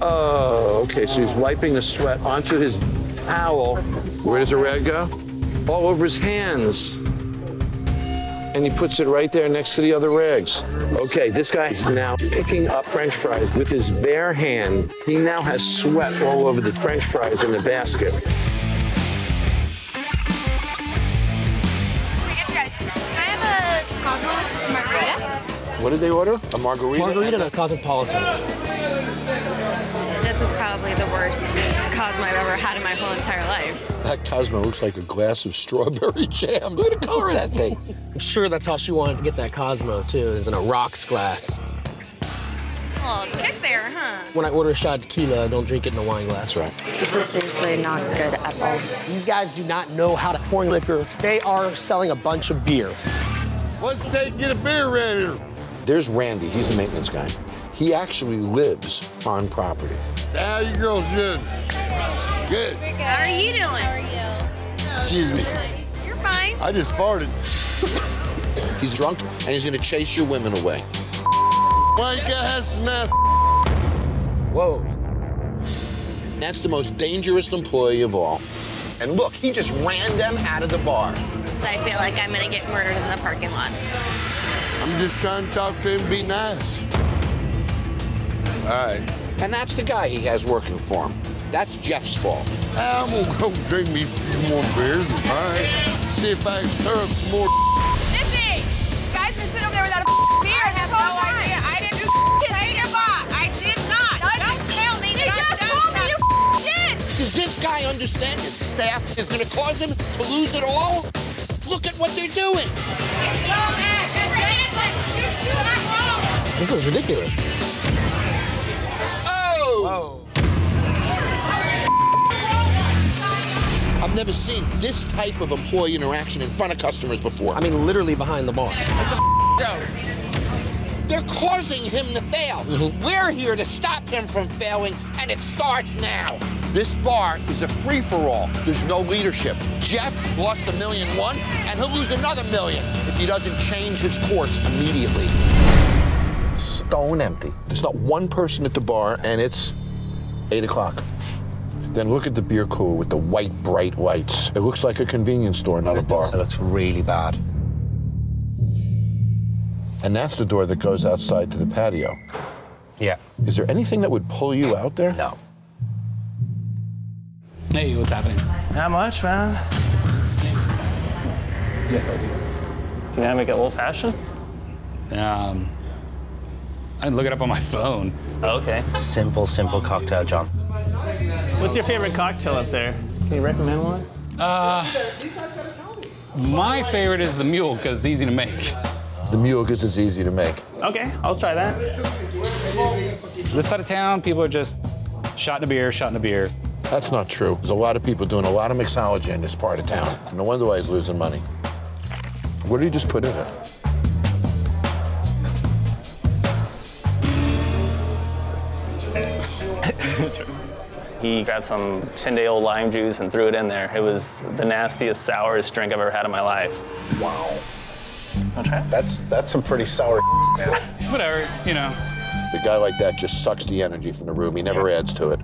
Oh, okay, so he's wiping the sweat onto his towel. Where does the rag go? All over his hands. And he puts it right there next to the other rags. Okay, this guy is now picking up French fries with his bare hand. He now has sweat all over the French fries in the basket. What did they order? A margarita? Margarita and a cosmopolitan. This is probably the worst Cosmo I've ever had in my whole entire life. That Cosmo looks like a glass of strawberry jam. Look at the color of that thing. I'm sure that's how she wanted to get that Cosmo, too, is in a rocks glass. Oh, kick there, huh? When I order a shot of tequila, I don't drink it in a wine glass. That's right. This is seriously not good at all. These guys do not know how to pour liquor. They are selling a bunch of beer. Let's get a beer ready. There's Randy, he's the maintenance guy. He actually lives on property. How you girls doing? Good. How are you doing? How are you? Excuse me. You're fine. I just farted. He's drunk and he's gonna chase your women away. Why you got some ass? Whoa. That's the most dangerous employee of all. And look, he just ran them out of the bar. I feel like I'm gonna get murdered in the parking lot. I'm just trying to talk to him and be nice. All right. And that's the guy he has working for him. That's Jeff's fault. I'm gonna go drink me a few more beers, all right? See if I can stir up some more. Missy! You guys been sitting over there without a beer. I have no idea. I didn't do shit. I did not. Don't tell me. You just told me you did. Does this guy understand his staff is gonna cause him to lose it all? Look at what they're doing. This is ridiculous. Oh! I've never seen this type of employee interaction in front of customers before. I mean, literally behind the bar. They're causing him to fail. We're here to stop him from failing, and it starts now. This bar is a free-for-all. There's no leadership. Jeff lost $1.1 million, and he'll lose another $1 million if he doesn't change his course immediately. Stone empty. There's not one person at the bar, and it's 8 o'clock. Then look at the beer cooler with the white, bright lights. It looks like a convenience store, not a bar. It looks really bad. And that's the door that goes outside to the patio. Yeah. Is there anything that would pull you out there? No. Hey, what's happening? Not much, man. Yes, I do. Can I make it old-fashioned? I look it up on my phone. Okay. Simple cocktail, John. What's your favorite cocktail up there? Can you recommend one? My favorite is the mule because it's easy to make. The mule because it's easy to make. Okay, I'll try that. This side of town, people are just shot in a beer. That's not true. There's a lot of people doing a lot of mixology in this part of town. No wonder why he's losing money. What did he just put in it? He grabbed some 10-day-old lime juice and threw it in there. It was the nastiest, sourest drink I've ever had in my life. Wow. Want to try it? That's some pretty sour man. Whatever, you know. A guy like that just sucks the energy from the room. He never adds to it.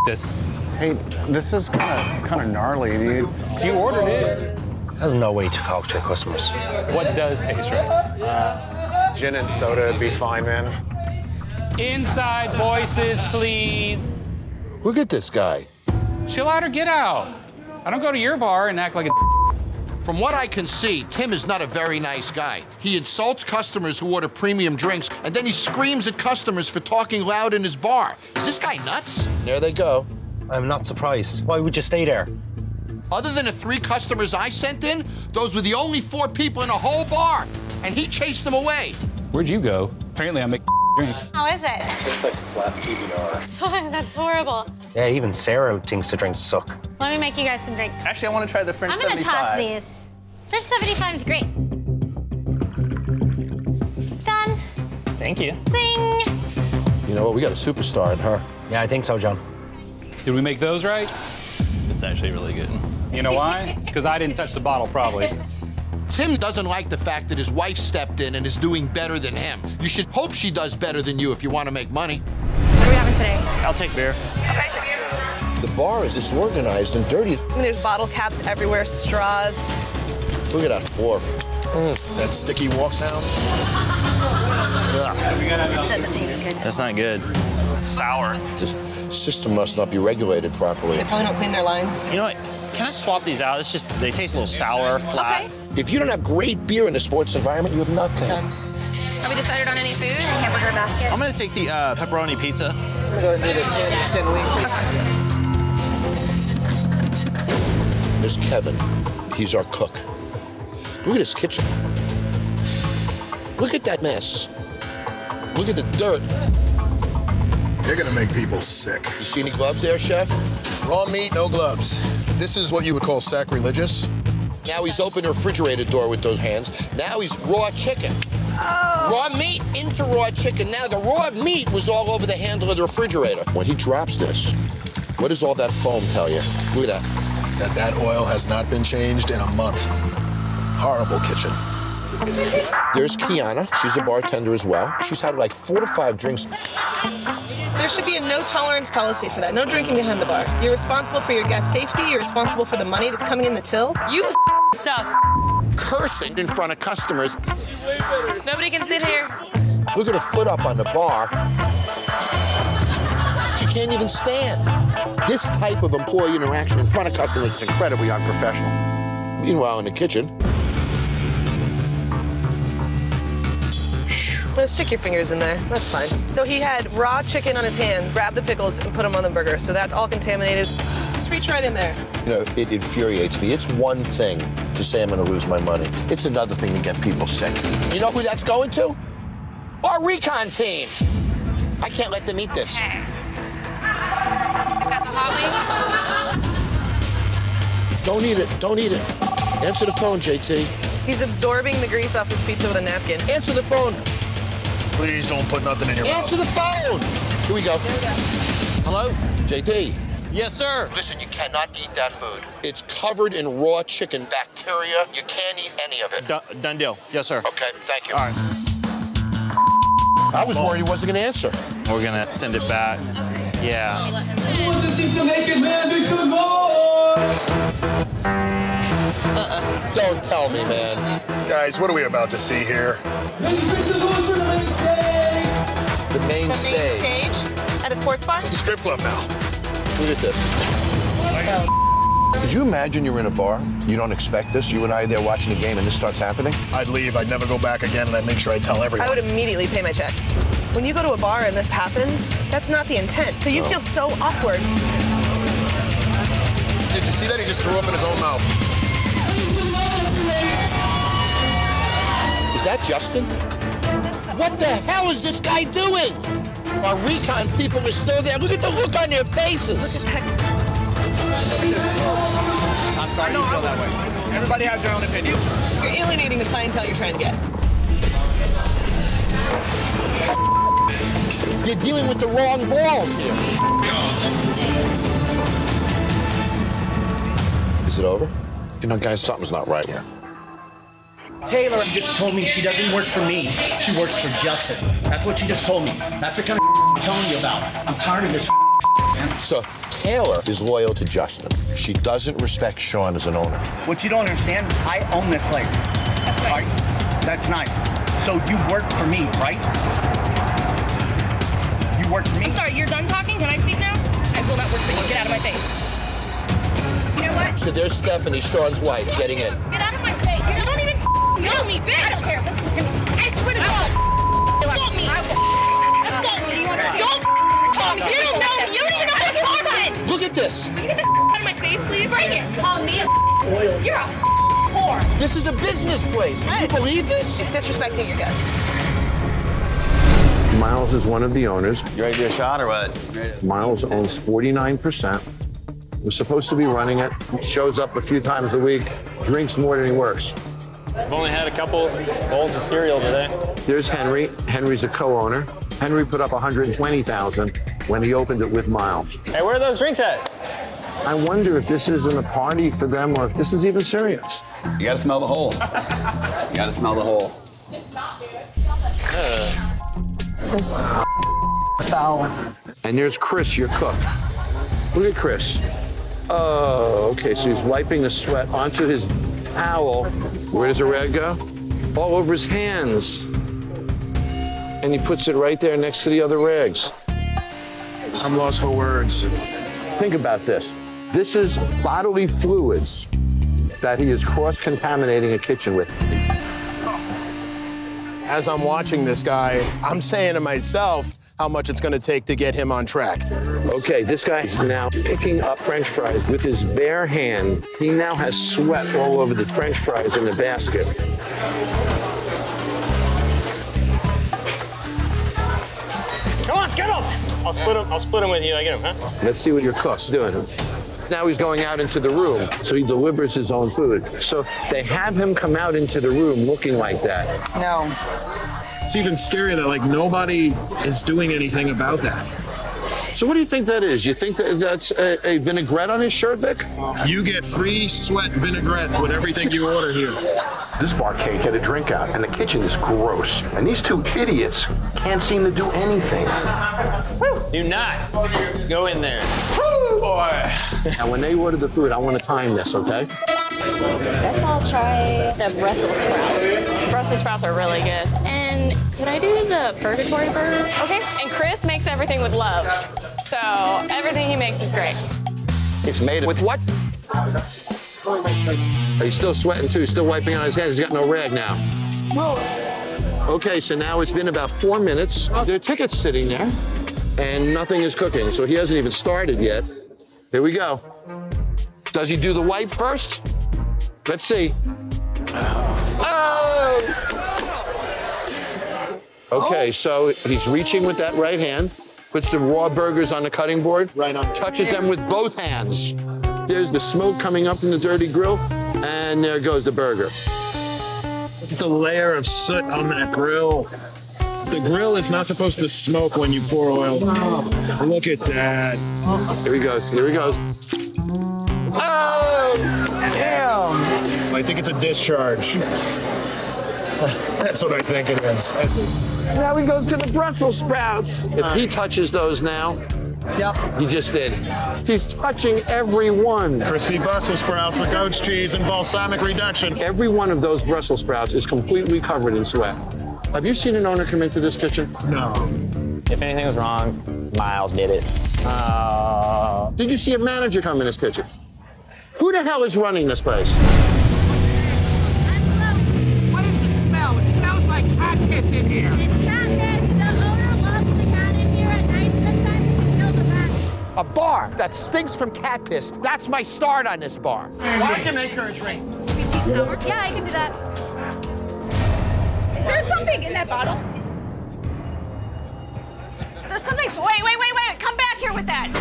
This. Hey, this is kind of gnarly, dude. You ordered it. There's no way to talk to customers. What does taste right? Gin and soda would be fine, man. Inside voices, please. Look at this guy. Chill out or get out. I don't go to your bar and act like a From what I can see, Tim is not a very nice guy. He insults customers who order premium drinks, and then he screams at customers for talking loud in his bar. Is this guy nuts? There they go. I'm not surprised. Why would you stay there? Other than the 3 customers I sent in, those were the only 4 people in the whole bar, and he chased them away. Where'd you go? Apparently I make drinks. How is it? Tastes like flat PBR. That's horrible. Yeah, even Sarah thinks the drinks suck. Let me make you guys some drinks. Actually, I want to try the French I'm gonna 75. toss these. French 75 is great. Done. Thank you. Zing. You know what, we got a superstar in her. Yeah, I think so, John. Did we make those right? It's actually really good. You know why? Because I didn't touch the bottle, probably. Tim doesn't like the fact that his wife stepped in and is doing better than him. You should hope she does better than you if you want to make money. What are we having today? I'll take beer. Okay. The bar is disorganized and dirty. I mean, there's bottle caps everywhere, straws. Look at that floor. That sticky walk sound. This doesn't taste good. That's not good. Sour. The system must not be regulated properly. They probably don't clean their lines. You know what? Can I swap these out? It's just, they taste a little sour, flat. Okay. If you don't have great beer in a sports environment, you have nothing. Done. Have we decided on any food? Hamburger basket? I'm gonna take the pepperoni pizza. I'm gonna go do the 10 week. There's Kevin. He's our cook. Look at his kitchen. Look at that mess. Look at the dirt. They're gonna make people sick. You see any gloves there, chef? Raw meat, no gloves. This is what you would call sacrilegious. Now he's opened the refrigerator door with those hands. Now he's raw chicken. Oh. Raw meat into raw chicken. Now the raw meat was all over the handle of the refrigerator. When he drops this, what does all that foam tell you? Look at that. That oil has not been changed in a month. Horrible kitchen. There's KIANA. She's a bartender as well. She's had like 4 to 5 drinks. There should be a no tolerance policy for that. No drinking behind the bar. You're responsible for your guest safety. You're responsible for the money that's coming in the till. You suck. Cursing in front of customers. Nobody can sit here. Look at her foot up on the bar. She can't even stand. This type of employee interaction in front of customers is incredibly unprofessional. Meanwhile, in the kitchen, Well, stick your fingers in there. That's fine. So he had raw chicken on his hands, grabbed the pickles, and put them on the burger. So that's all contaminated. Just reach right in there. you know, it infuriates me. It's one thing to say I'm going to lose my money. It's another thing to get people sick. You know who that's going to? Our Recon team. I can't let them eat this. Okay. That's a hot wing? Don't eat it. Don't eat it. Answer the phone, JT. He's absorbing the grease off his pizza with a napkin. Answer the phone. Please don't put nothing in your mouth. Answer the phone. Here we go. There we go. Hello? JT. Yes, sir. Listen, you cannot eat that food. It's covered in raw chicken bacteria. You can't eat any of it. Done deal. Yes, sir. Okay, thank you. All right. I was worried he wasn't going to answer. We're going to send it back. Yeah. Don't tell me, man. Guys, what are we about to see here? The main The stage. main stage at a sports bar? Strip club now. Look at this. Could you imagine you're in a bar, you don't expect this, you and I are there watching a game and this starts happening? I'd leave, I'd never go back again, and I'd make sure I tell everyone. I would immediately pay my check. When you go to a bar and this happens, that's not the intent. So you feel so awkward. Did you see that? He just threw up in his own mouth. Is that Justin? What the hell is this guy doing? Our Recon people are still there. Look at the look on their faces. Look at that. I'm sorry you feel that way. Everybody has their own opinion. You're alienating the clientele you're trying to get. You're dealing with the wrong balls here. Is it over? You know, guys, something's not right here. Taylor just told me she doesn't work for me. She works for Justin. That's what she just told me. That's the kind of I'm telling you about. I'm tired of this man. So Taylor is loyal to Justin. She doesn't respect Sean as an owner. What you don't understand, I own this place. Right? That's nice. So you work for me, right? You work for me? I'm sorry, you're done talking? Can I speak now? I will not work for you. Get out of my face. You know what? So there's Stephanie, Sean's wife, getting in. Get out of my face. You don't even know me, bitch. I don't care. I swear to God. Assault me. Assault me. Don't call me. You don't know me. You don't even know how to talk. Look at this. You get the out of my face, please. Bring it. Call me a You're a whore. This is a business place. Can you believe this? It's disrespecting your guests. Miles is one of the owners. You ready to do a shot or what? Miles owns 49%. We're supposed to be running it. He shows up a few times a week, drinks more than he works. I've only had a couple bowls of cereal today. There's Henry. Henry's a co-owner. Henry put up $120,000 when he opened it with Miles. Hey, where are those drinks at? I wonder if this isn't a party for them or if this is even serious. You gotta smell the hole. You gotta smell the hole. This foul. And there's Chris, your cook. Look at Chris. Oh, okay, so he's wiping the sweat onto his towel. Where does the rag go? All over his hands. And he puts it right there next to the other rags. I'm lost for words. Think about this. This is bodily fluids that he is cross-contaminating a kitchen with. As I'm watching this guy, I'm saying to myself how much it's gonna take to get him on track. Okay, this guy is now picking up French fries with his bare hand. He now has sweat all over the French fries in the basket. Come on, Skittles! I'll split them with you. I get them, huh? Let's see what your cook's doing. Now he's going out into the room, so he delivers his own food. So they have him come out into the room looking like that. No. It's even scarier that like nobody is doing anything about that. So what do you think that is? You think that that's a vinaigrette on his shirt, Vic? You get free sweat vinaigrette with everything you order here. This bar can't get a drink out, and the kitchen is gross. And these two idiots can't seem to do anything. Do not go in there. Woo, boy! Now, when they order the food, I want to time this, okay? Guess I'll try the Brussels sprouts. Brussels sprouts are really good. And can I do the purgatory burger? Okay, and Chris makes everything with love. So everything he makes is great. It's made with what? He's still sweating too, still wiping on his hands. He's got no rag now. Okay, so now it's been about 4 minutes. There are tickets sitting there, and nothing is cooking, so he hasn't even started yet. Here we go. Does he do the wipe first? Let's see. Okay, so he's reaching with that right hand, puts the raw burgers on the cutting board, touches them with both hands. There's the smoke coming up from the dirty grill, and there goes the burger. Look at the layer of soot on that grill. The grill is not supposed to smoke when you pour oil. Look at that. Here he goes, here he goes. Oh, damn. I think it's a discharge. That's what I think it is. Now he goes to the Brussels sprouts. If he touches those now, he just did. He's touching every one. Crispy Brussels sprouts with goat's cheese and balsamic reduction. Every one of those Brussels sprouts is completely covered in sweat. Have you seen an owner come into this kitchen? No. If anything was wrong, Miles did it. Did you see a manager come in this kitchen? Who the hell is running this place? What is the smell? It smells like cat piss in here. It's cat piss. The owner loves the cat in here at night. Sometimes he kills the cat. A bar that stinks from cat piss. That's my start on this bar. Why'd you make her a drink? Sweet tea sour? Yeah, I can do that. Is there something in that bottle? There's something. Wait. Come back here with that.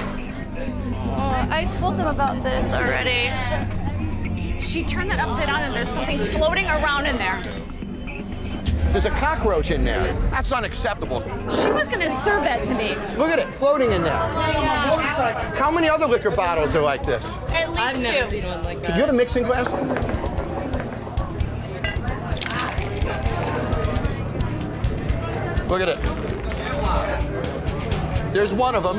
Oh, I told them about this already. She turned that upside down and there's something floating around in there. There's a cockroach in there. That's unacceptable. She was gonna serve that to me. Look at it, floating in there. How many other liquor bottles are like this? At least I've never two. seen one like that. Could you have a mixing glass? Look at it. There's one of them.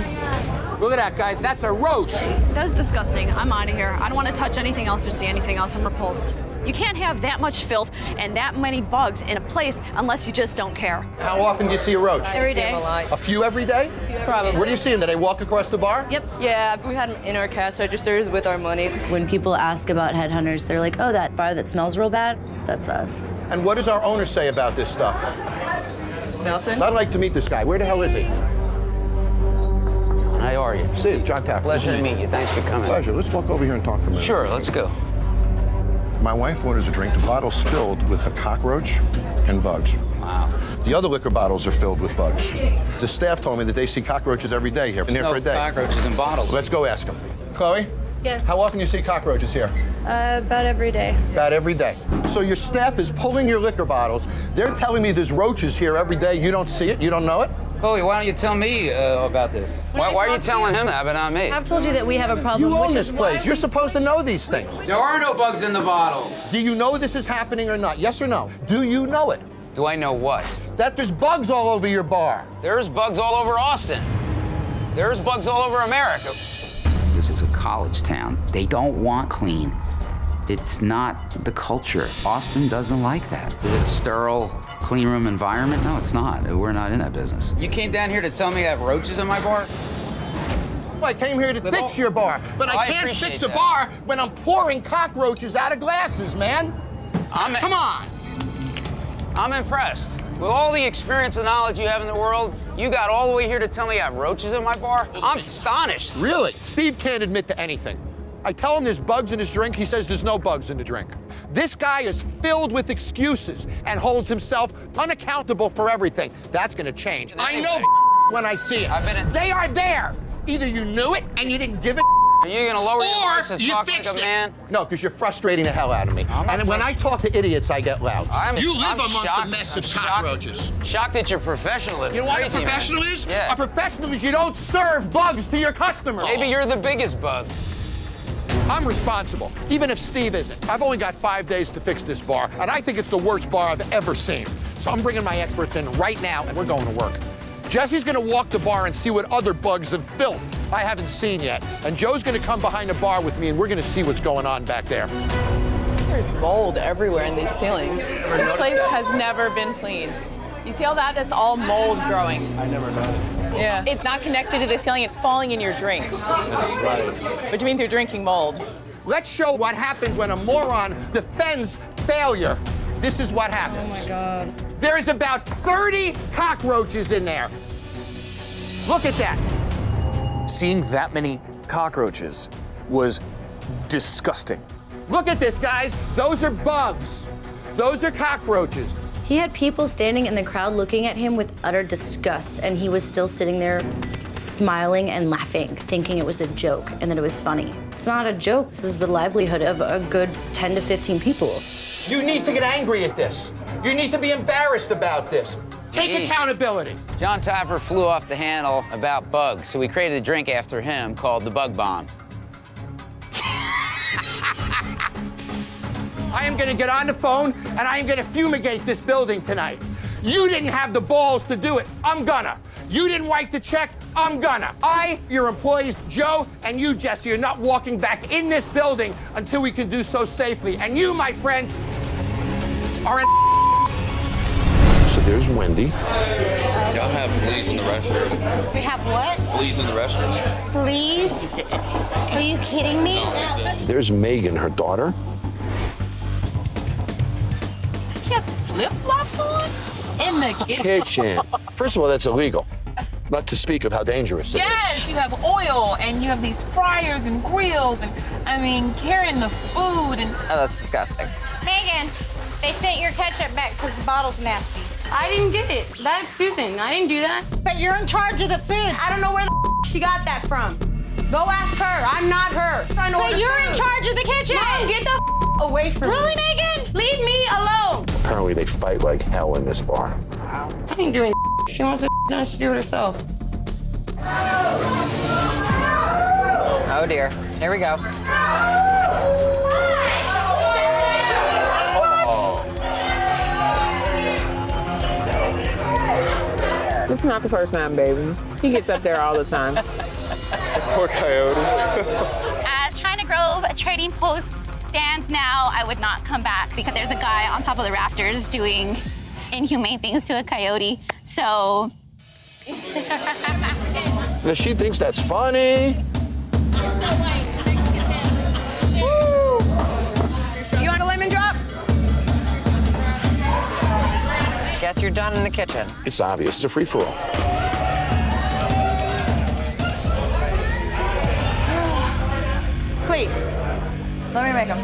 Look at that, guys. That's a roach. That's disgusting. I'm out of here. I don't want to touch anything else or see anything else. I'm repulsed. You can't have that much filth and that many bugs in a place unless you just don't care. How often do you see a roach? Every day. A few every day? Probably. Where do you see them? Do they walk across the bar? Yep. Yeah, we had them in our cash registers with our money. When people ask about headhunters, they're like, oh, that bar that smells real bad? That's us. And what does our owner say about this stuff? Nothing. I'd like to meet this guy. Where the hell is he? How are you? Steve, Jon Taffer. Pleasure to meet you. Thanks for coming. Pleasure. Let's walk over here and talk for a minute. Sure, let's go. My wife orders a drink. The bottle's filled with a cockroach and bugs. Wow. The other liquor bottles are filled with bugs. The staff told me that they see cockroaches every day here. Been here for a day. Cockroaches in bottles. Let's go ask them. Chloe? Yes. How often do you see cockroaches here? About every day. About every day. So your staff is pulling your liquor bottles. They're telling me there's roaches here every day. You don't see it? You don't know it? Chloe, why don't you tell me about this? Why are you telling him that, but not me? I've told you that we have a problem. You own which this is place. You're supposed to know these things. There are no bugs in the bottle. Do you know this is happening or not? Yes or no? Do you know it? Do I know what? That there's bugs all over your bar. There's bugs all over Austin. There's bugs all over America. This is a college town. They don't want clean. It's not the culture. Austin doesn't like that. Is it a sterile, clean room environment? No, it's not. We're not in that business. You came down here to tell me I have roaches in my bar? Well, I came here to fix your bar, but I can't fix a bar when I'm pouring cockroaches out of glasses, man. Come on. I'm impressed. With all the experience and knowledge you have in the world, you got all the way here to tell me I have roaches in my bar? I'm astonished. Really? Steve can't admit to anything. I tell him there's bugs in his drink, he says there's no bugs in the drink. This guy is filled with excuses and holds himself unaccountable for everything. That's gonna change. I know when I see it. They are there. Either you knew it and you didn't give it, are you gonna lower your voice and talk like a man? No, because you're frustrating the hell out of me. And when I talk to idiots, I get loud. You live amongst a mess of cockroaches. Shocked at your professionalism. You know what a professional is? Yeah. A professional is you don't serve bugs to your customers. Maybe you're the biggest bug. I'm responsible, even if Steve isn't. I've only got 5 days to fix this bar, and I think it's the worst bar I've ever seen. So I'm bringing my experts in right now, and we're going to work. Jesse's gonna walk the bar and see what other bugs and filth I haven't seen yet. And Joe's gonna come behind the bar with me, and we're gonna see what's going on back there. There's mold everywhere in these ceilings. This place has never been cleaned. You see all that? That's all mold growing. I never noticed that. Yeah. It's not connected to the ceiling, it's falling in your drinks. That's right. Which means you're drinking mold. Let's show what happens when a moron defends failure. This is what happens. Oh my God. There's about 30 cockroaches in there. Look at that. Seeing that many cockroaches was disgusting. Look at this, guys. Those are bugs. Those are cockroaches. He had people standing in the crowd looking at him with utter disgust, and he was still sitting there smiling and laughing, thinking it was a joke and that it was funny. It's not a joke. This is the livelihood of a good 10 to 15 people. You need to get angry at this. You need to be embarrassed about this. Take accountability. Jon Taffer flew off the handle about bugs, so we created a drink after him called the Bug Bomb. I am gonna get on the phone and I am gonna fumigate this building tonight. You didn't have the balls to do it. I'm gonna. You didn't write the check. I'm gonna. Your employees, Joe, and you, Jesse, are not walking back in this building until we can do so safely. And you, my friend, are in. So there's Wendy. Y'all have fleas in the restroom. We have what? Fleas in the restroom. Fleas? Are you kidding me? There's Megan, her daughter. She has flip-flops on? In the Kitchen. First of all, that's illegal. Not to speak of how dangerous it is. Yes, you have oil and you have these fryers and grills and, I mean, carrying the food and... Oh, that's disgusting. Megan, they sent your ketchup back because the bottle's nasty. I didn't get it. That's Susan. I didn't do that. But you're in charge of the food. I don't know where the she got that from. Go ask her. I'm not her. But you're in charge of the kitchen. Mom, get the away from me. Really, Megan? Leave me alone. Apparently they fight like hell in this bar. I ain't doing she wants to do it herself. Oh dear. Here we go. It's not the first time, baby. He gets up there all the time. Poor coyote. As China Grove Trading Post stands now, I would not come back because there's a guy on top of the rafters doing inhumane things to a coyote. So. Now she thinks that's funny. Woo. You want a lemon drop? Guess you're done in the kitchen. It's obvious. It's a free-for-all. Please. Let me make them.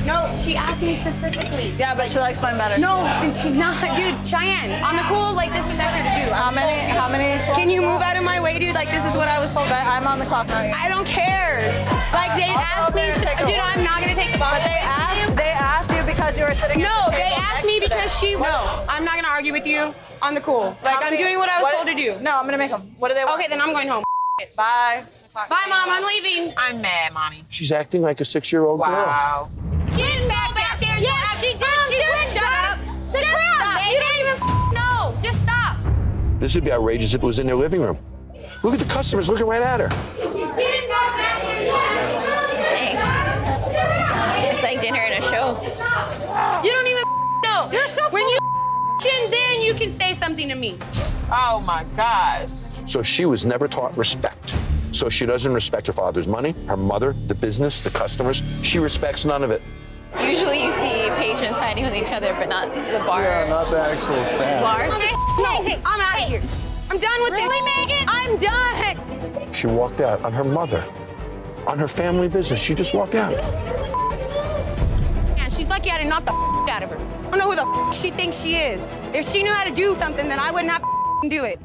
No, she asked me specifically. Yeah, but she likes mine better. No, she's not. Dude, Cheyenne, on the cool, like, this is what to do. How many? Can you move out of my way, dude? Like, this is what I was told. I'm on the clock now. I don't care. Like, they asked me, dude, I'm not gonna take the ball. But they asked you because you were sitting at the table. No, they asked me because she, no, I'm not gonna argue with you on the cool. Like, I'm doing what I was told to do? No, I'm gonna make them. What do they want? Okay, then I'm going home. Bye. Bye, Mom. I'm leaving. I'm mad, Mommy. She's acting like a 6-year-old girl. Wow. She didn't go back there. Yes, she did. She did. Shut up. Sit down. You don't even know. Just stop. This would be outrageous if it was in their living room. Look at the customers looking right at her. Dang. It's like dinner and a show. You don't even know. You're so when you then you can say something to me. Oh my gosh. So she was never taught respect. So she doesn't respect her father's money, her mother, the business, the customers. She respects none of it. Usually you see patients hiding with each other, but not the bar. Yeah, not the actual staff. Bars. No, I'm out of here. I'm done with Really, this. Megan? I'm done. She walked out on her mother, on her family business. She just walked out. And she's lucky I didn't knock the out of her. I don't know who the she thinks she is. If she knew how to do something, then I wouldn't have to do it.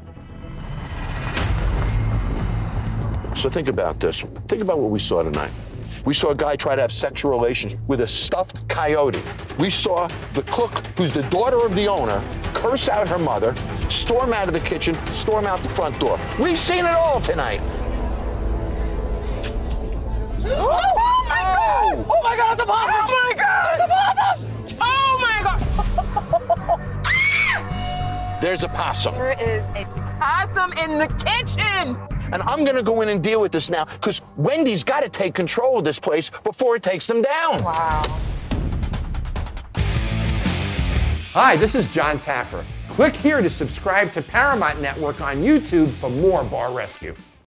So think about this. Think about what we saw tonight. We saw a guy try to have sexual relations with a stuffed coyote. We saw the cook, who's the daughter of the owner, curse out her mother, storm out of the kitchen, storm out the front door. We've seen it all tonight. Oh my gosh! Oh my god, it's a possum! Oh my god! It's a possum! Oh my god! There's a possum. There is a possum in the kitchen! And I'm gonna go in and deal with this now, because Wendy's gotta take control of this place before it takes them down. Wow. Hi, this is Jon Taffer. Click here to subscribe to Paramount Network on YouTube for more Bar Rescue.